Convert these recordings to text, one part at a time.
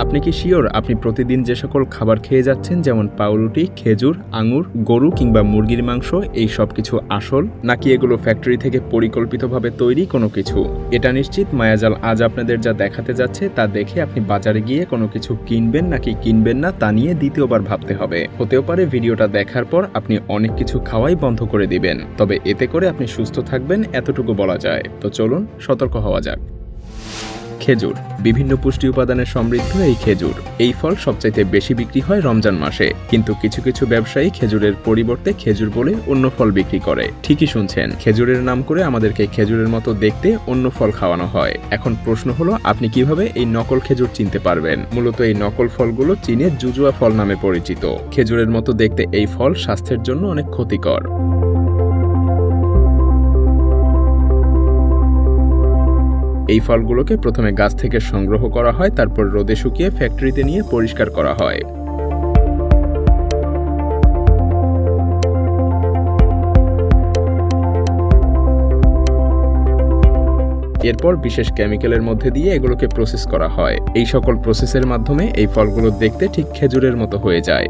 আপনি কি শিওর আপনি প্রতিদিন যে সকল খাবার খেয়ে যাচ্ছেন, যেমন পাউরুটি, খেজুর, আঙুর, গরু কিংবা মুরগির মাংস, এই সব কিছু আসল, নাকি এগুলো ফ্যাক্টরি থেকে পরিকল্পিতভাবে তৈরি কোনো কিছু? এটা নিশ্চিত মায়াজাল আজ আপনাদের যা দেখাতে যাচ্ছে তা দেখে আপনি বাজারে গিয়ে কোনো কিছু কিনবেন নাকি কিনবেন না তা নিয়ে দ্বিতীয়বার ভাবতে হবে। হতেও পারে ভিডিওটা দেখার পর আপনি অনেক কিছু খাওয়াই বন্ধ করে দিবেন, তবে এতে করে আপনি সুস্থ থাকবেন এতটুকু বলা যায়। তো চলুন সতর্ক হওয়া যাক। খেজুর। বিভিন্ন পুষ্টি উপাদানে সমৃদ্ধ এই খেজুর। এই ফল সবচাইতে বেশি বিক্রি হয় রমজান মাসে, কিন্তু কিছু কিছু ব্যবসায়ী খেজুরের পরিবর্তে খেজুর বলে অন্য ফল বিক্রি করে। ঠিকই শুনছেন, খেজুরের নাম করে আমাদেরকে খেজুরের মতো দেখতে অন্য ফল খাওয়ানো হয়। এখন প্রশ্ন হলো, আপনি কিভাবে এই নকল খেজুর চিনতে পারবেন? মূলত এই নকল ফলগুলো চীনে জুজুয়া ফল নামে পরিচিত। খেজুরের মতো দেখতে এই ফল স্বাস্থ্যের জন্য অনেক ক্ষতিকর। এই ফলগুলোকে প্রথমে গাছ থেকে সংগ্রহ করা হয়, তারপর রোদে শুকিয়ে ফ্যাক্টরিতে নিয়ে পরিষ্কার করা হয়। এরপর বিশেষ কেমিক্যালের মধ্যে দিয়ে এগুলোকে প্রসেস করা হয়। এই সকল প্রসেসের মাধ্যমে এই ফলগুলো দেখতে ঠিক খেজুরের মতো হয়ে যায়।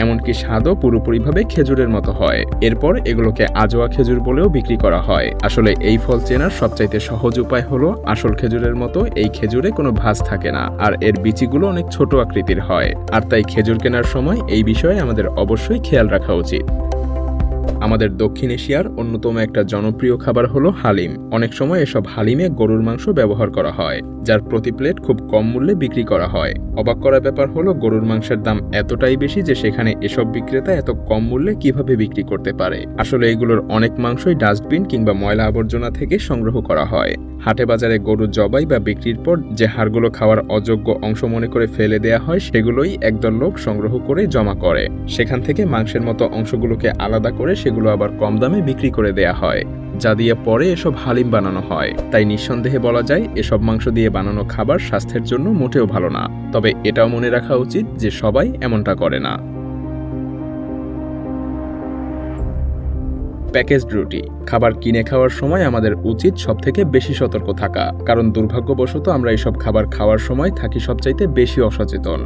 এমনকি স্বাদও পুরোপুরিভাবে খেজুরের মতো হয়। এরপর এগুলোকে আজোয়া খেজুর বলেও বিক্রি করা হয়। আসলে এই ফল চেনার সবচাইতে সহজ উপায় হলো, আসল খেজুরের মতো এই খেজুরে কোনো ভাঁজ থাকে না, আর এর বিচিগুলো অনেক ছোট আকৃতির হয়। আর তাই খেজুর কেনার সময় এই বিষয়ে আমাদের অবশ্যই খেয়াল রাখা উচিত। আমাদের দক্ষিণ এশিয়ার অন্যতম একটা জনপ্রিয় খাবার হলো হালিম। অনেক সময় এসব হালিমে গরুর মাংস ব্যবহার করা হয়, যার প্রতি প্লেট খুব কম মূল্যে বিক্রি করা হয়। অবাক করার ব্যাপার হলো, গরুর মাংসের দাম এতটাই বেশি যে সেখানে এসব বিক্রেতা এত কম মূল্যে কিভাবে বিক্রি করতে পারে। আসলে এগুলোর অনেক মাংসই ডাস্টবিন কিংবা ময়লা আবর্জনা থেকে সংগ্রহ করা হয়। হাটে বাজারে গরু জবাই বা বিক্রির পর যে হাড়গুলো খাওয়ার অযোগ্য অংশ মনে করে ফেলে দেয়া হয়, সেগুলোই একদল লোক সংগ্রহ করে জমা করে। সেখান থেকে মাংসের মতো অংশগুলোকে আলাদা করে সেগুলো আবার কম দামে বিক্রি করে দেয়া হয়, যা দিয়ে পরে এসব হালিম বানানো হয়। তাই নিঃসন্দেহে বলা যায়, এসব মাংস দিয়ে বানানো খাবার স্বাস্থ্যের জন্য মোটেও ভালো না। তবে এটাও মনে রাখা উচিত যে সবাই এমনটা করে না। প্যাকেজড রুটি। খাবার কিনে খাওয়ার সময় আমাদের উচিত সবথেকে বেশি সতর্ক থাকা, কারণ দুর্ভাগ্যবশত আমরা এইসব খাবার খাওয়ার সময় থাকি সবচাইতে বেশি অসচেতন।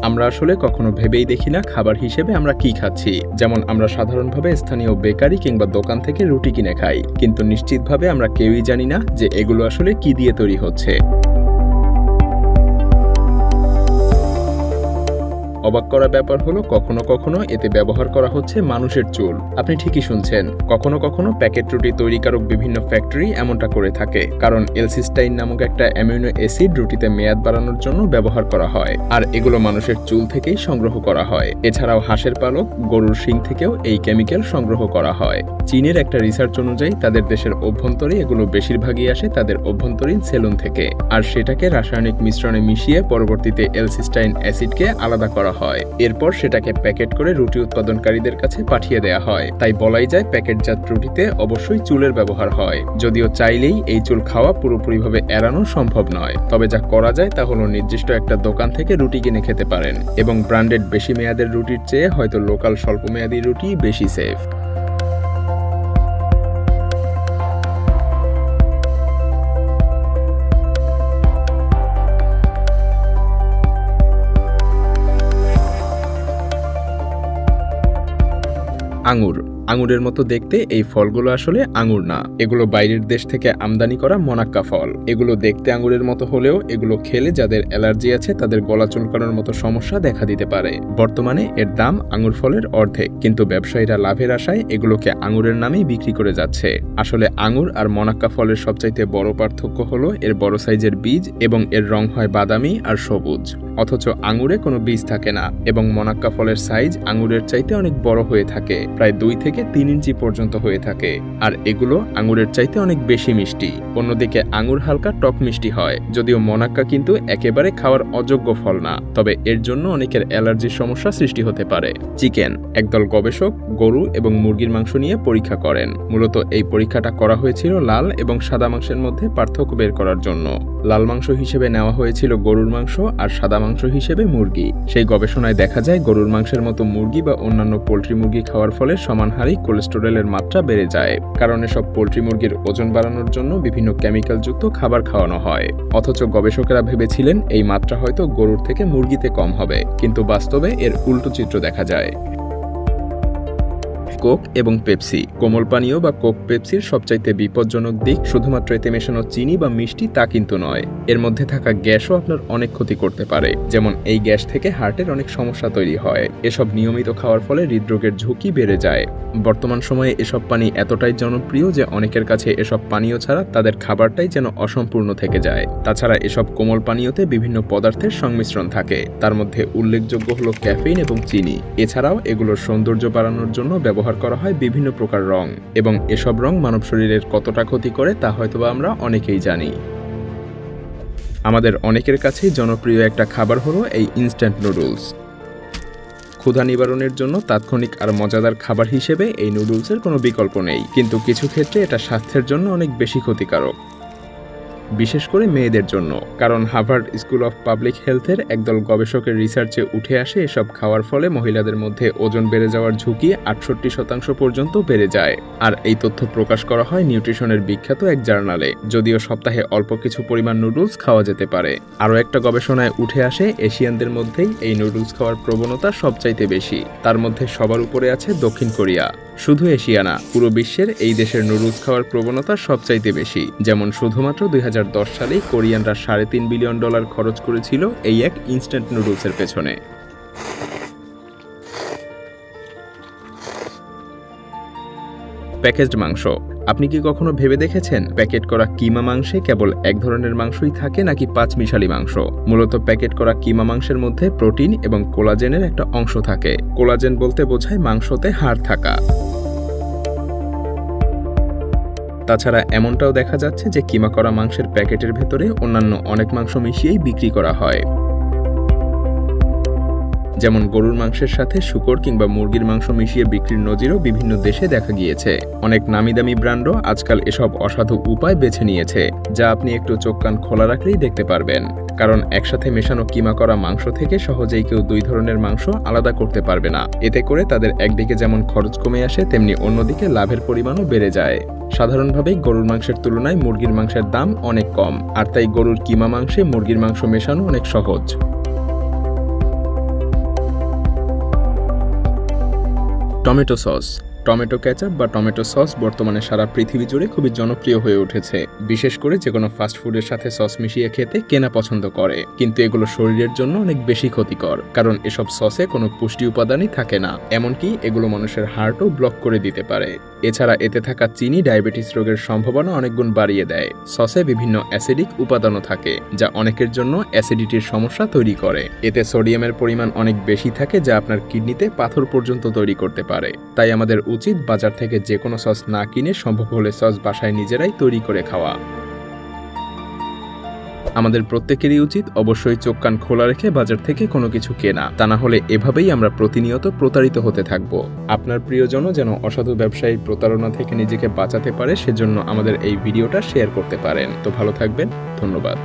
আমরা আসলে কখনো ভেবেই দেখি না খাবার হিসেবে আমরা কি খাচ্ছি। যেমন আমরা সাধারণভাবে স্থানীয় বেকারি কিংবা দোকান থেকে রুটি কিনে খাই, কিন্তু নিশ্চিতভাবে আমরা কেউই জানি না যে এগুলো আসলে কি দিয়ে তৈরি হচ্ছে। অবাক করা ব্যাপার হলো, কখনো কখনো এতে ব্যবহার করা হচ্ছে মানুষের চুল। আপনি ঠিকই শুনছেন, কখনো কখনো প্যাকেট রুটি তৈরিকারক বিভিন্ন ফ্যাক্টরি এমনটা করে থাকে, কারণ এলসিস্টাইন নামক একটা অ্যামিনো অ্যাসিড রুটিতে মেয়াদ বাড়ানোর জন্য ব্যবহার করা হয়, আর এগুলো মানুষের চুল থেকেই সংগ্রহ করা হয়। এছাড়াও হাঁসের পালক, গরুর শিং থেকেও এই কেমিক্যাল সংগ্রহ করা হয়। চীনের একটা রিসার্চ অনুযায়ী তাদের দেশের অভ্যন্তরে এগুলো বেশিরভাগই আসে তাদের অভ্যন্তরীণ সেলুন থেকে, আর সেটাকে রাসায়নিক মিশ্রণে মিশিয়ে পরবর্তীতে এলসিস্টাইন অ্যাসিডকে আলাদা করা হয়। এরপর সেটাকে প্যাকেট করে রুটি উৎপাদনকারীদের কাছে পাঠিয়ে দেয়া হয়। তাই বলাই যায় প্যাকেটজাত রুটিতে অবশ্যই চুলের ব্যবহার হয়, যদিও চাইলেই এই চুল খাওয়া পুরোপুরিভাবে এড়ানো সম্ভব নয়। তবে যা করা যায় তা হলো, নির্দিষ্ট একটা দোকান থেকে রুটি কিনে খেতে পারেন, এবং ব্র্যান্ডেড বেশি মেয়াদের রুটির চেয়ে হয়তো লোকাল স্বল্পমেয়াদী রুটি বেশি সেফ। আঙুর। আঙুরের মতো দেখতে এই ফলগুলো আসলে আঙুর না, এগুলো বাইরের দেশ থেকে আমদানি করা মনাক্কা ফল। এগুলো দেখতে আঙুরের মতো হলেও এগুলো খেলে যাদের অ্যালার্জি আছে তাদের গলা চুলকানোর মতো সমস্যা দেখা দিতে পারে। বর্তমানে এর দাম আঙুর ফলের অর্ধেক, কিন্তু ব্যবসায়ীরা লাভের আশায় এগুলোকে আঙুরের নামেই বিক্রি করে যাচ্ছে। আসলে আঙুর আর মনাক্কা ফলের সবচাইতে বড় পার্থক্য হলো এর বড় সাইজের বীজ, এবং এর রং হয় বাদামি আর সবুজ। অথচ আঙুরে কোনো বীজ থাকে না, এবং মনাক্কা ফলের সাইজ আঙুরের চাইতে অনেক বড় হয়ে থাকে, প্রায় 2 থেকে থেকে 3 ইঞ্চি পর্যন্ত হয়ে থাকে, আর এগুলো আঙুরের চাইতে অনেক বেশি মিষ্টি। অন্যদিকে আঙুর হালকা টক মিষ্টি হয়, যদিও মনাক্কা কিন্তু একেবারে খাওয়ার অযোগ্য ফল না, তবে এর জন্য অনেকের অ্যালার্জির সমস্যা সৃষ্টি হতে পারে। চিকেন। একদল গবেষক গরু এবং মুরগির মাংস নিয়ে পরীক্ষা করেন। মূলত এই পরীক্ষাটা করা হয়েছিল লাল এবং সাদা মাংসের মধ্যে পার্থক্য বের করার জন্য। লাল মাংস হিসেবে নেওয়া হয়েছিল গরুর মাংস আর সাদা মাংস হিসেবে মুরগি। সেই গবেষণায় দেখা যায় গরুর মাংসের মতো মুরগি বা অন্যান্য পোল্ট্রি মুরগি খাওয়ার ফলে সমান হারে কোলেস্টেরলের মাত্রা বেড়ে যায়, কারণ এসব পোল্ট্রি মুরগির ওজন বাড়ানোর জন্য বিভিন্ন কেমিক্যালযুক্ত খাবার খাওয়ানো হয়। অথচ গবেষকেরা ভেবেছিলেন এই মাত্রা হয়তো গরুর থেকে মুরগিতে কম হবে, কিন্তু বাস্তবে এর উল্টো চিত্র দেখা যায়। কোক এবং পেপসি। কোমল পানীয় বা কোক পেপসির সবচাইতে বিপজ্জনক দিক শুধুমাত্র এতে মেশানো চিনি বা মিষ্টি তা কিন্তু নয়, এর মধ্যে থাকা গ্যাসও আপনার অনেক ক্ষতি করতে পারে। যেমন এই গ্যাস থেকে হার্টের অনেক সমস্যা তৈরি হয়। এসব নিয়মিত খাওয়ার ফলে হৃদরোগের ঝুঁকি বেড়ে যায়। বর্তমান সময়ে এসব পানি এতটাই জনপ্রিয় যে অনেকের কাছে এসব পানীয় ছাড়া তাদের খাবারটাই যেন অসম্পূর্ণ থেকে যায়। তাছাড়া এসব কোমল পানীয়তে বিভিন্ন পদার্থের সংমিশ্রণ থাকে, তার মধ্যে উল্লেখযোগ্য হলো ক্যাফেইন এবং চিনি। এছাড়াও এগুলোর সৌন্দর্য বাড়ানোর জন্য ব্যবহার করা হয় বিভিন্ন প্রকার রং, এবং এসব রং মানব শরীরের কতটা ক্ষতি করে তা হয়তোবা আমরা অনেকেই জানি। আমাদের অনেকের কাছেই জনপ্রিয় একটা খাবার হলো এই ইনস্ট্যান্ট নুডলস। ক্ষুধা নিবারণের জন্য তাৎক্ষণিক আর মজাদার খাবার হিসেবে এই নুডলসের কোনো বিকল্প নেই, কিন্তু কিছু ক্ষেত্রে এটা স্বাস্থ্যের জন্য অনেক বেশি ক্ষতিকারক, বিশেষ করে মেয়েদের জন্য। কারণ হার্ভার্ড স্কুল অফ পাবলিক হেলথের একদল গবেষকের রিসার্চে উঠে আসে এসব খাওয়ার ফলে মহিলাদের মধ্যে ওজন বেড়ে যাওয়ার ঝুঁকি 68% পর্যন্ত বেড়ে যায়। আর এই তথ্য প্রকাশ করা হয় নিউট্রিশনের বিখ্যাত এক জার্নালে। যদিও সপ্তাহে অল্প কিছু পরিমাণ নুডলস খাওয়া যেতে পারে। আরও একটা গবেষণায় উঠে আসে এশিয়ানদের মধ্যেই এই নুডলস খাওয়ার প্রবণতা সবচাইতে বেশি। তার মধ্যে সবার উপরে আছে দক্ষিণ কোরিয়া। শুধু এশিয়া না, পুরো বিশ্বের এই দেশের নুডলস খাওয়ার প্রবণতা সবচাইতে বেশি। যেমন শুধুমাত্র 2010 সালে কোরিয়ানরা $3.5 বিলিয়ন খরচ করেছিল এই এক ইনস্ট্যান্ট নুডলসের পেছনে। প্যাকেজড মাংস। আপনি কি কখনো ভেবে দেখেছেন প্যাকেট করা কিমা মাংসে কেবল এক ধরনের মাংসই থাকে নাকি 5 মিশালি মাংস? মূলত প্যাকেট করা কিমা মাংসের মধ্যে প্রোটিন এবং কোলাজেনের একটা অংশ থাকে। কোলাজেন বলতে বোঝায় মাংসতে হাড় থাকা। তাছাড়া এমনটাও দেখা যাচ্ছে যে কিমা করা মাংসের প্যাকেটের ভেতরে অন্যান্য অনেক মাংস মিশিয়েই বিক্রি করা হয়। যেমন গরুর মাংসের সাথে শূকর কিংবা মুরগির মাংস মিশিয়ে বিক্রির নজিরও বিভিন্ন দেশে দেখা গিয়েছে। অনেক নামি দামি ব্র্যান্ডও আজকাল এসব অসাধু উপায় বেছে নিয়েছে, যা আপনি একটু চোখ কান খোলা রাখলেই দেখতে পারবেন। কারণ একসাথে মেশানো কিমা করা মাংস থেকে সহজেই কেউ 2 ধরনের মাংস আলাদা করতে পারবে না। এতে করে তাদের একদিকে যেমন খরচ কমে আসে, তেমনি অন্যদিকে লাভের পরিমাণও বেড়ে যায়। সাধারণভাবেই গরুর মাংসের তুলনায় মুরগির মাংসের দাম অনেক কম, আর তাই গরুর কিমা মাংসে মুরগির মাংস মেশানো অনেক সহজ। Tomato sauce. টমেটো কেচাপ বা টমেটো সস বর্তমানে সারা পৃথিবী জুড়ে খুবই জনপ্রিয় হয়ে উঠেছে। বিশেষ করে যে কোনো ফাস্টফুডের সাথে সস মিশিয়ে খেতে কেনা পছন্দ করে, কিন্তু এগুলো শরীরের জন্য অনেক বেশি ক্ষতিকর, কারণ এসব সসে কোনো পুষ্টি উপাদানই থাকে না। এমনকি এগুলো মানুষের হার্টও ব্লক করে দিতে পারে। এছাড়া এতে থাকা চিনি ডায়াবেটিস রোগের সম্ভাবনা অনেক গুণ বাড়িয়ে দেয়। সসে বিভিন্ন অ্যাসিডিক উপাদানও থাকে, যা অনেকের জন্য অ্যাসিডিটির সমস্যা তৈরি করে। এতে সোডিয়ামের পরিমাণ অনেক বেশি থাকে, যা আপনার কিডনিতে পাথর পর্যন্ত তৈরি করতে পারে। তাই আমাদের উচিত বাজার থেকে যে কোনো সস না কিনে সম্ভব হলে সস বাসায় নিজেরাই তৈরি করে খাওয়া। আমাদের প্রত্যেকেরই উচিত অবশ্যই চোখ কান খোলা রেখে বাজার থেকে কোনো কিছু কেনা, তা না হলে এভাবেই আমরা প্রতিনিয়ত প্রতারিত হতে থাকব। আপনার প্রিয়জনও যেন অসাধু ব্যবসায়ীর প্রতারণা থেকে নিজেকে বাঁচাতে পারে, সেজন্য আমাদের এই ভিডিওটা শেয়ার করতে পারেন। তো ভালো থাকবেন, ধন্যবাদ।